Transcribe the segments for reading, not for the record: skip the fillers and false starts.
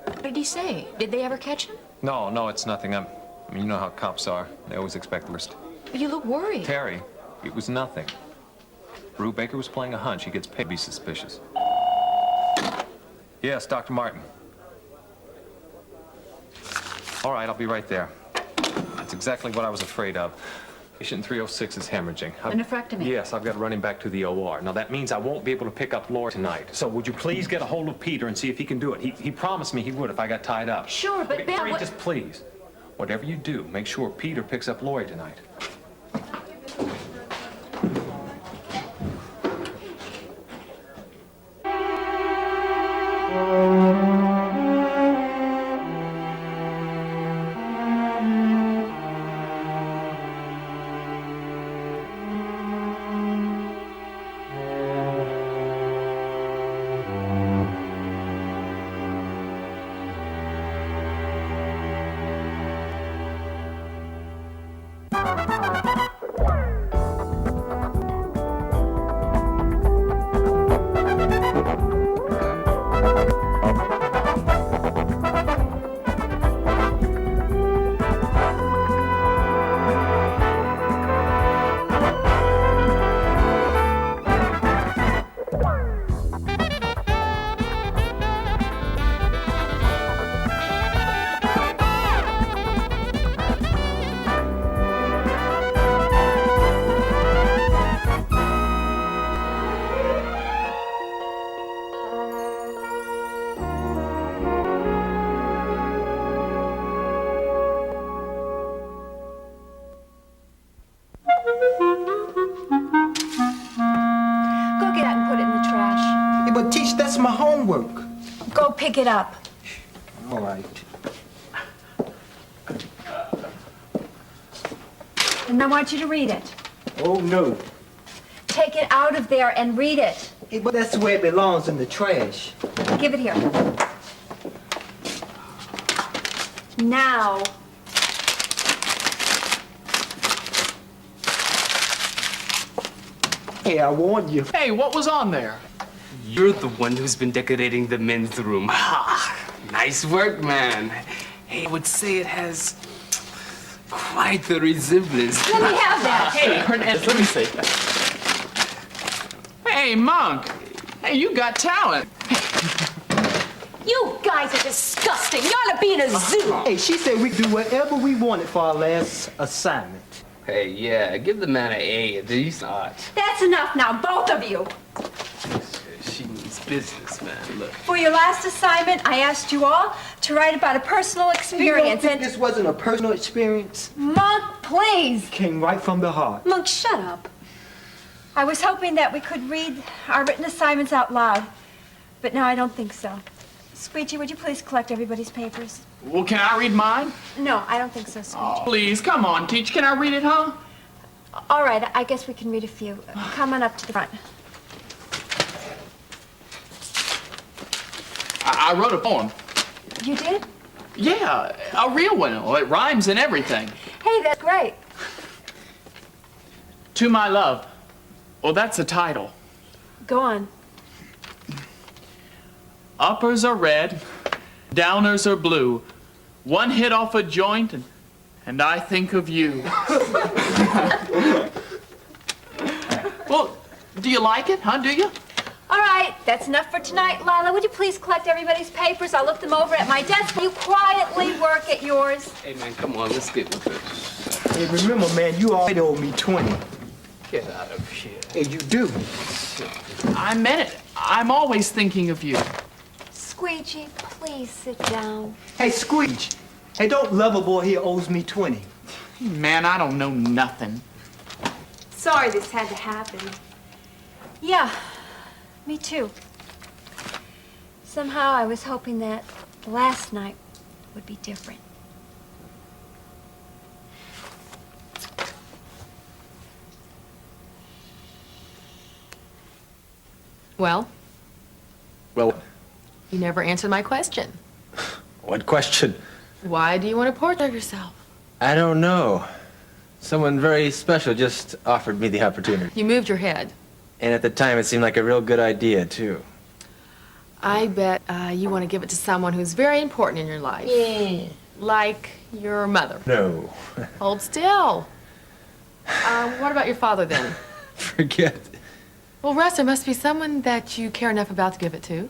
What did he say? Did they ever catch him? No, it's nothing. I mean, you know how cops are. They always expect the worst. You look worried. Terry, it was nothing. Rue Baker was playing a hunch. He gets paid to be suspicious. Yes, Dr. Martin. All right, I'll be right there. That's exactly what I was afraid of. Patient 306 is hemorrhaging. A nephrectomy? Yes, I've got to run him back to the OR. Now, that means I won't be able to pick up Laura tonight. So would you please get a hold of Peter and see if he can do it? He promised me he would if I got tied up. Sure, but Ben, Terry, just please, whatever you do, make sure Peter picks up Lori tonight. My homework. Go pick it up. All right. And I want you to read it. Oh, no. Take it out of there and read it. Hey, but that's where it belongs, in the trash. Give it here. Now. Hey, I warned you. Hey, what was on there? You're the one who's been decorating the men's room. Nice work, man. Hey, I would say it has quite the resemblance. Let me have that. Hey, Hernandez, let me see. Hey, Monk. Hey, you got talent. You guys are disgusting. You ought to be in a zoo. Hey, she said we do whatever we wanted for our last assignment. Hey, yeah, give the man an A at least. That's enough now, both of you. She means business, man. Look. For your last assignment, I asked you all to write about a personal experience. You don't think this wasn't a personal experience? Monk, please. Came right from the heart. Monk, shut up. I was hoping that we could read our written assignments out loud, but now I don't think so. Squeegee, would you please collect everybody's papers? Well, can I read mine? No, I don't think so, Squeegee. Oh, please, come on, teach. Can I read it, huh? All right, I guess we can read a few. Come on up to the front. I wrote a poem. You did? Yeah, a real one. Well, it rhymes and everything. Hey, that's great. To my love. Well, that's the title. Go on. Uppers are red, downers are blue. One hit off a joint, and I think of you. Well, do you like it, huh? Do you? All right, that's enough for tonight. Lila, would you please collect everybody's papers? I'll look them over at my desk. You quietly work at yours. Hey, man, come on, let's get with it. Hey, remember, man, you already owe me 20. Get out of here. Hey, you do. I meant it. I'm always thinking of you. Squeegee, please sit down. Hey, Squeege. Hey, don't lover boy here owes me 20. Man, I don't know nothing. Sorry this had to happen. Yeah, me too. Somehow I was hoping that last night would be different. Well, Well, you never answered my question. what question? Why do you want to portray yourself? I don't know. Someone very special just offered me the opportunity. You moved your head. And at the time, it seemed like a real good idea, too. I bet you want to give it to someone who's very important in your life. Yeah. Like your mother. No. Hold still. What about your father then? Forget it. Well, Russ, there must be someone that you care enough about to give it to.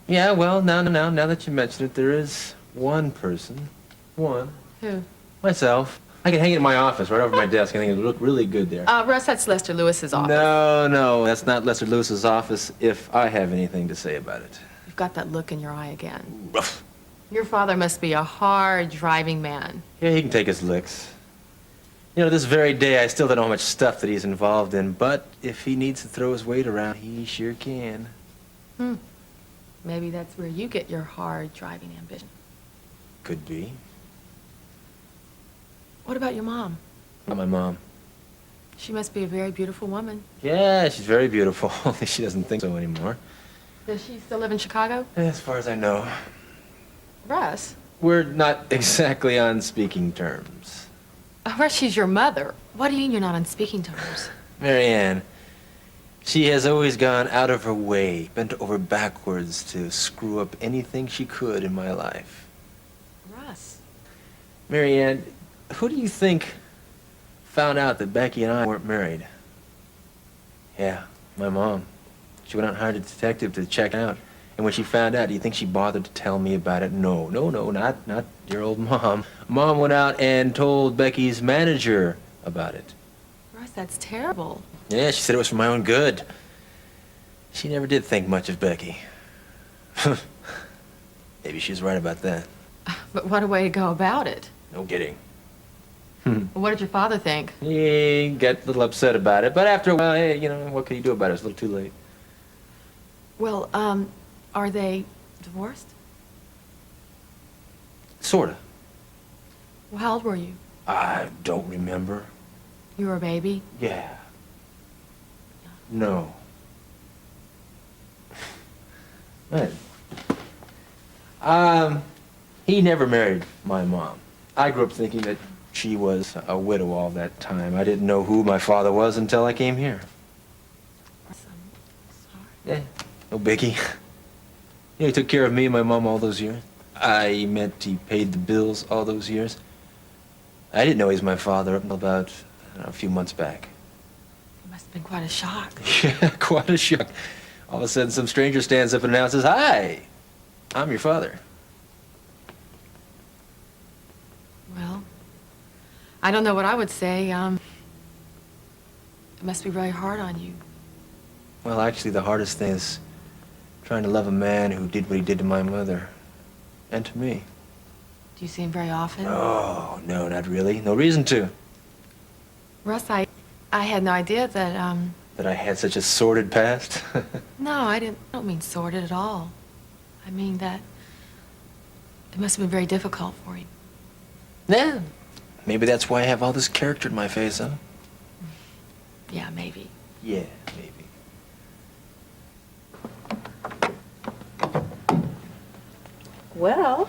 Yeah, well, now that you mention it, there is one person. One. Who? Myself. I can hang it in my office right over my desk. I think it'll look really good there. Russ, that's Lester Lewis's office. No, that's not Lester Lewis's office if I have anything to say about it. You've got that look in your eye again. Your father must be a hard-driving man. Yeah, he can take his licks. You know, this very day, I still don't know how much stuff that he's involved in, but if he needs to throw his weight around, he sure can. Maybe that's where you get your hard-driving ambition. Could be. What about your mom? Not my mom. She must be a very beautiful woman. Yeah, she's very beautiful, only she doesn't think so anymore. Does she still live in Chicago? As far as I know. Russ? We're not exactly on speaking terms. Russ, she's your mother. What do you mean you're not on speaking terms? Marianne, she has always gone out of her way, bent over backwards to screw up anything she could in my life. Russ? Marianne, who do you think found out that Becky and I weren't married? Yeah, my mom. She went out and hired a detective to check out. And when she found out, do you think she bothered to tell me about it? No, not your old mom. Mom went out and told Becky's manager about it. Russ, that's terrible. Yeah, she said it was for my own good. She never did think much of Becky. Maybe she's right about that. But what a way to go about it. No kidding. What did your father think? He got a little upset about it, but after a while, hey, you know, what could he do about it? It's a little too late. Well, are they divorced? Sorta. Well, how old were you? I don't remember. You were a baby? Yeah. No. Man. He never married my mom. I grew up thinking that she was a widow all that time. I didn't know who my father was until I came here. I'm sorry. Yeah, no biggie. You know, he took care of me and my mom all those years. I meant he paid the bills all those years. I didn't know he was my father up until about a few months back. It must have been quite a shock. Yeah, quite a shock. All of a sudden, some stranger stands up and announces, "Hi, I'm your father." Well, I don't know what I would say. It must be really hard on you. Well, actually, the hardest thing is trying to love a man who did what he did to my mother. And to me. Do you see him very often? Oh, no, not really. No reason to. Russ, I had no idea that, That I had such a sordid past. No, I don't mean sordid at all. I mean that it must have been very difficult for you. Yeah. Maybe that's why I have all this character in my face, huh? Yeah, maybe. Yeah, maybe. Well,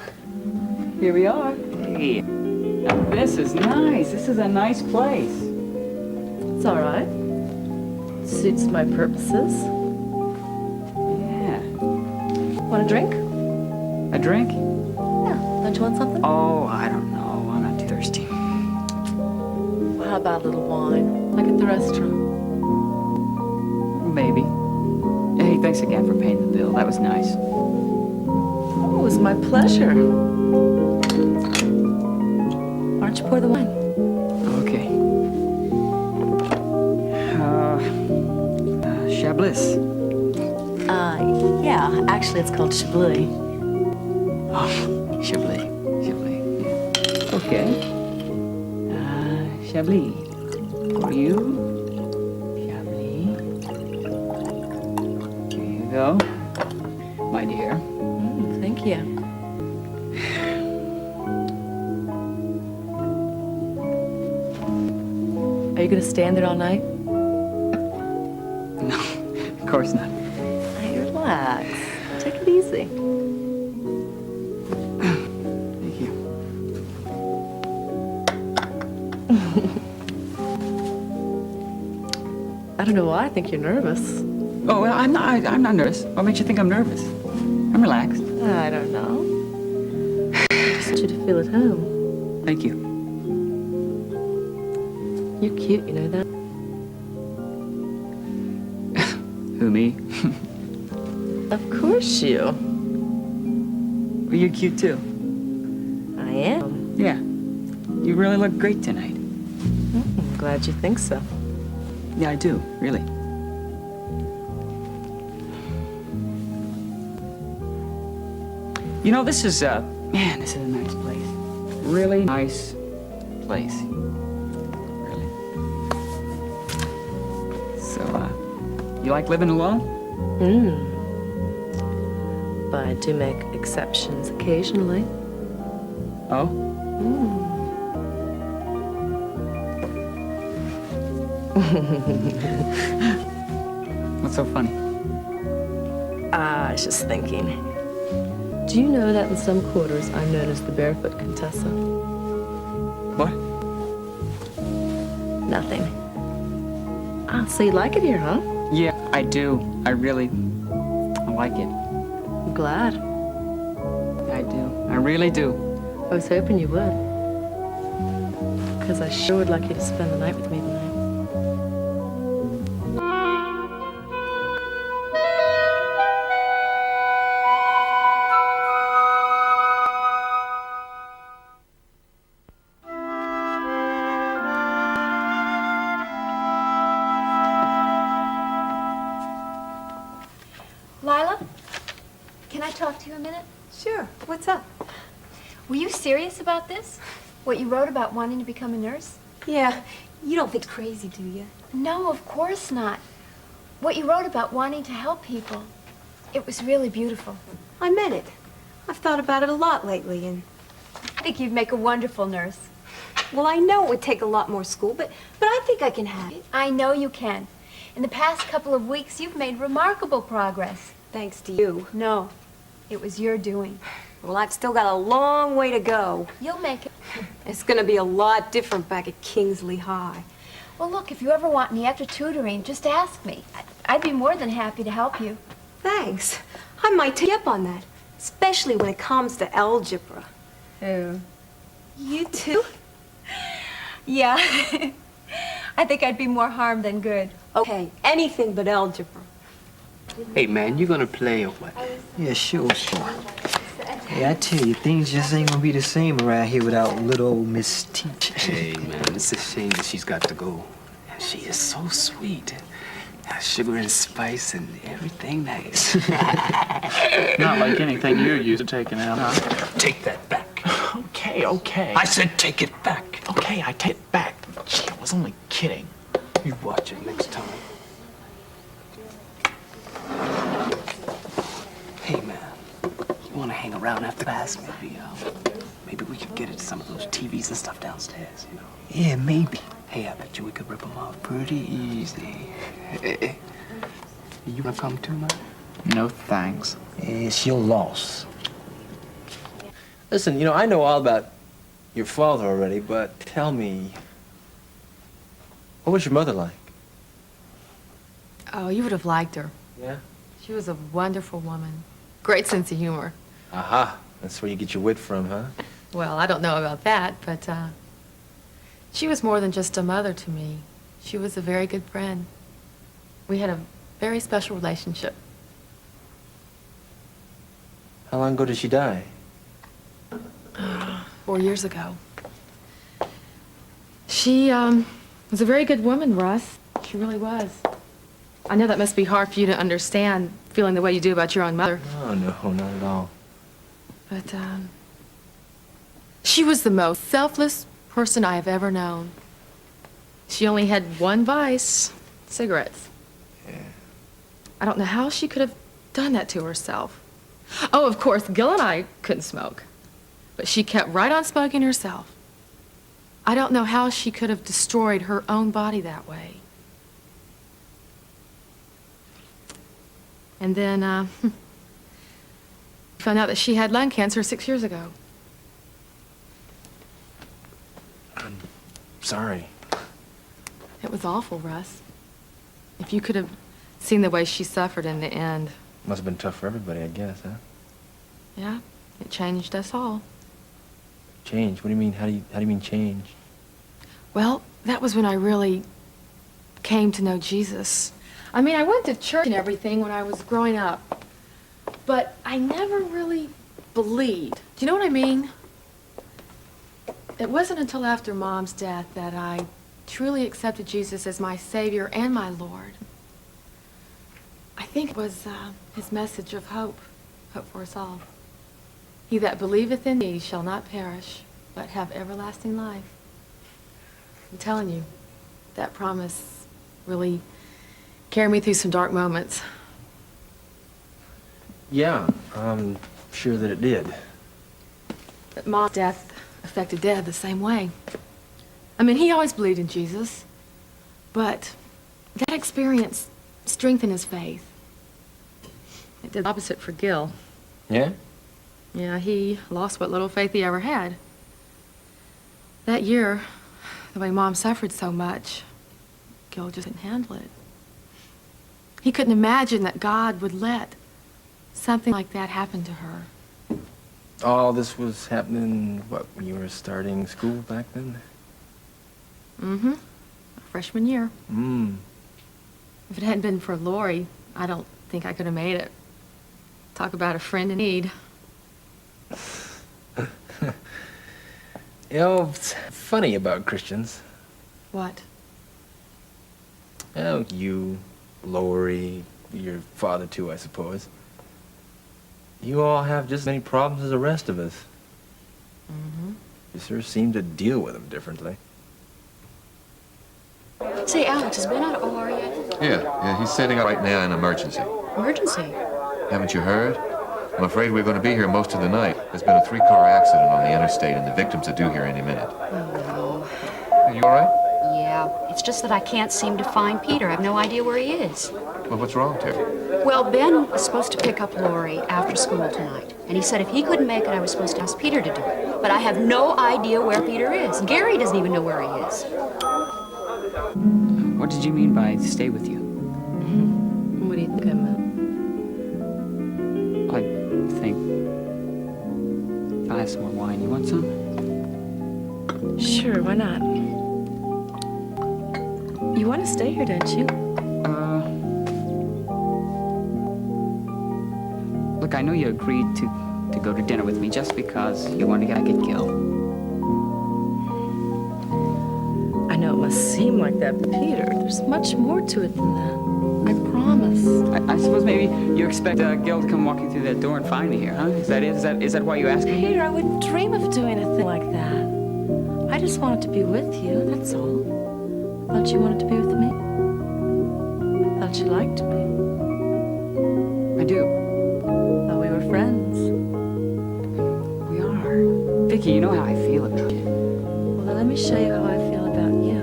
here we are. Hey, now this is nice. This is a nice place. It's all right. Suits my purposes. Yeah. Want a drink? A drink? Yeah. Don't you want something? Oh, I don't know. I'm not too thirsty. Well, how about a little wine? Like at the restaurant. Maybe. Hey, thanks again for paying the bill. That was nice. Oh, it was my pleasure. Why don't you pour the wine? Okay. Chablis. Yeah. Actually, it's called Chablis. Oh, Chablis. Chablis. Yeah. Okay. Chablis. For you. Chablis. Here you go. My dear. Thank you. Are you going to stand there all night? No, of course not. Hey, relax. Take it easy. Thank you. I don't know why I think you're nervous. Oh, well, I'm not nervous. What makes you think I'm nervous? I'm relaxed. I don't know. I just want you to feel at home. Thank you. You're cute, you know that? Who, me? Of course you. Well, you're cute too. I am. Yeah. You really look great tonight. I'm glad you think so. Yeah, I do, really. You know, this is, man, this is a nice place. Really nice place. Really. So, you like living alone? But I do make exceptions occasionally. Oh? What's so funny? I was just thinking. Do you know that in some quarters I'm known as the Barefoot Contessa? What? Nothing. Ah, so you like it here, huh? Yeah, I do. I like it. I'm glad. I do. I really do. I was hoping you would. Because I sure would like you to spend the night with me tonight. Lila, can I talk to you a minute? Sure. What's up? Were you serious about this? What you wrote about wanting to become a nurse? Yeah. You don't think crazy, do you? No, of course not. What you wrote about wanting to help people. It was really beautiful. I meant it. I've thought about it a lot lately, and I think you'd make a wonderful nurse. well, I know it would take a lot more school, but I think I can have it. I know you can. In the past couple of weeks, you've made remarkable progress. Thanks to you. No, it was your doing. Well, I've still got a long way to go. You'll make it. It's going to be a lot different back at Kingsley High. Well, look, if you ever want any extra tutoring, just ask me. I'd be more than happy to help you. Thanks. I might take you up on that, especially when it comes to algebra. Who? You too? Yeah. I think I'd be more harm than good. Okay, anything but algebra. Hey, man, you gonna play or what? Yeah, sure. Hey, I tell you, things just ain't gonna be the same around here without little old Miss Teacher. Hey, man, it's a shame that she's got to go. And she is so sweet. Sugar and spice and everything nice. Not like anything you're used to taking out, huh? Take that back. Okay, okay. I said take it back. Okay, I take it back. Gee, I was only kidding. You watch it next time. Hey, man, you want to hang around after class? Maybe we could get at some of those TVs and stuff downstairs, you know? Yeah, maybe. Hey, I bet you we could rip them off pretty easy. You wanna come too, man? No thanks. It's your loss. Listen, I know all about your father already, but tell me, what was your mother like? Oh, you would have liked her. Yeah? She was a wonderful woman. Great sense of humor. Aha, that's where you get your wit from, huh? Well, I don't know about that, but she was more than just a mother to me. She was a very good friend. We had a very special relationship. How long ago did she die? 4 years ago. She was a very good woman, Russ. She really was. I know that must be hard for you to understand, feeling the way you do about your own mother. Oh, no, not at all. But she was the most selfless person I have ever known. She only had one vice, cigarettes. Yeah. I don't know how she could have done that to herself. Oh, of course, Gil and I couldn't smoke. But she kept right on smoking herself. I don't know how she could have destroyed her own body that way. And then, found out that she had lung cancer 6 years ago. I'm sorry. It was awful, Russ. If you could have seen the way she suffered in the end. Must have been tough for everybody, I guess, huh? Yeah, it changed us all. Change? What do you mean? How do you mean change? Well, that was when I really came to know Jesus. I mean, I went to church and everything when I was growing up, but I never really believed. Do you know what I mean? It wasn't until after Mom's death that I truly accepted Jesus as my Savior and my Lord. I think it was his message of hope for us all. He that believeth in me shall not perish, but have everlasting life. I'm telling you, that promise really carried me through some dark moments. Yeah, I'm sure that it did. But Mom's death affected Dad the same way. I mean, he always believed in Jesus, but that experience strengthened his faith. It did the opposite for Gil. Yeah? Yeah, he lost what little faith he ever had. That year, the way Mom suffered so much, Gil just couldn't handle it. He couldn't imagine that God would let something like that happen to her. All this was happening, what, when you were starting school back then? Mm-hmm. Freshman year. Mm. If it hadn't been for Lori, I don't think I could have made it. Talk about a friend in need. You know, it's funny about Christians. What? Oh, you, Lori, your father too, I suppose. You all have just as many problems as the rest of us. Mm-hmm. You sure seem to deal with them differently. Say, Alex, has Ben out of OR yet? Yeah, he's sitting up right now in emergency. Emergency? Haven't you heard? I'm afraid we're going to be here most of the night. There's been a 3-car accident on the interstate, and the victims are due here any minute. Oh, Are you all right? no. Yeah, it's just that I can't seem to find Peter. I have no idea where he is. Well, what's wrong, Terry? Well, Ben was supposed to pick up Lori after school tonight, and he said if he couldn't make it, I was supposed to ask Peter to do it. But I have no idea where Peter is. Gary doesn't even know where he is. What did you mean by stay with you? What do you think I meant? I think I'll have some more wine. You want some? Sure, why not? You want to stay here, don't you? Look, I know you agreed to go to dinner with me just because you wanted to get back at Gil. I know it must seem like that, but Peter, there's much more to it than that. I promise. I suppose maybe you expect Gil to come walking through that door and find me here, huh? Is that why you asked me? Peter, I wouldn't dream of doing a thing like that. I just wanted to be with you, that's all. Thought you wanted to be with me. Thought you liked me. I do. Thought we were friends. We are. Vicky, you know how I feel about you. Well, then let me show you how I feel about you.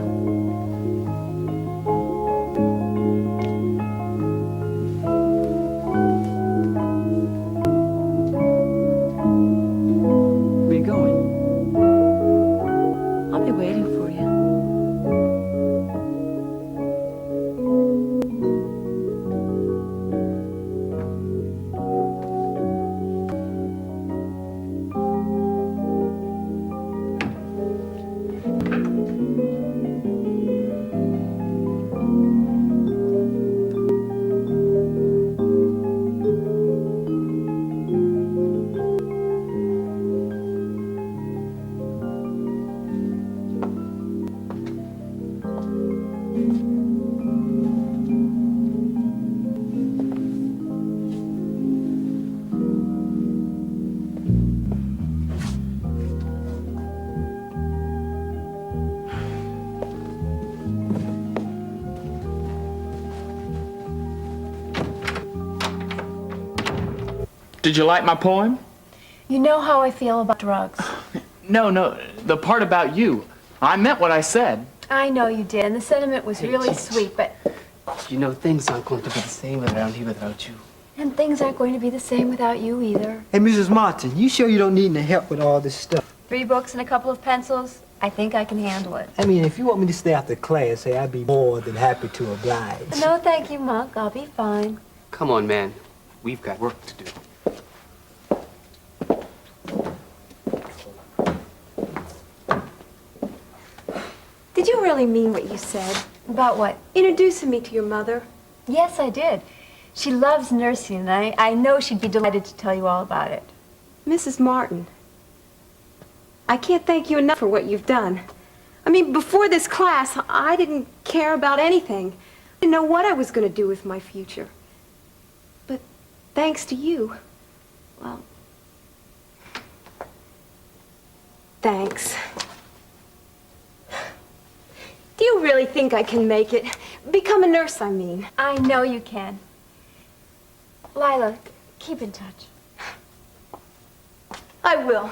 Where are you going? I'll be waiting for you. Did you like my poem? You know how I feel about drugs. No, the part about you. I meant what I said. I know you did, and the sentiment was really Gigi. sweet, but... You know, things aren't going to be the same around here without you. And things aren't going to be the same without you either. Hey, Mrs. Martin, you sure you don't need any help with all this stuff? 3 books and a couple of pencils, I think I can handle it. I mean, if you want me to stay after class, hey, I'd be more than happy to oblige. No, thank you, Monk. I'll be fine. Come on, man. We've got work to do. you really mean what you said? About what? Introducing me to your mother. Yes, I did. She loves nursing, and I know she'd be delighted to tell you all about it. Mrs. Martin, I can't thank you enough for what you've done. I mean, before this class, I didn't care about anything. I didn't know what I was going to do with my future. But thanks to you, well, thanks. Do you really think I can make it? Become a nurse, I mean. I know you can. Lila, keep in touch. I will.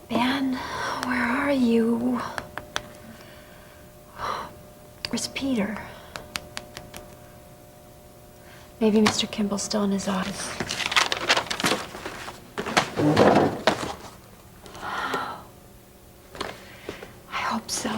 Ben, where are you? Where's Peter? Maybe Mr. Kimball's still in his office. I hope so.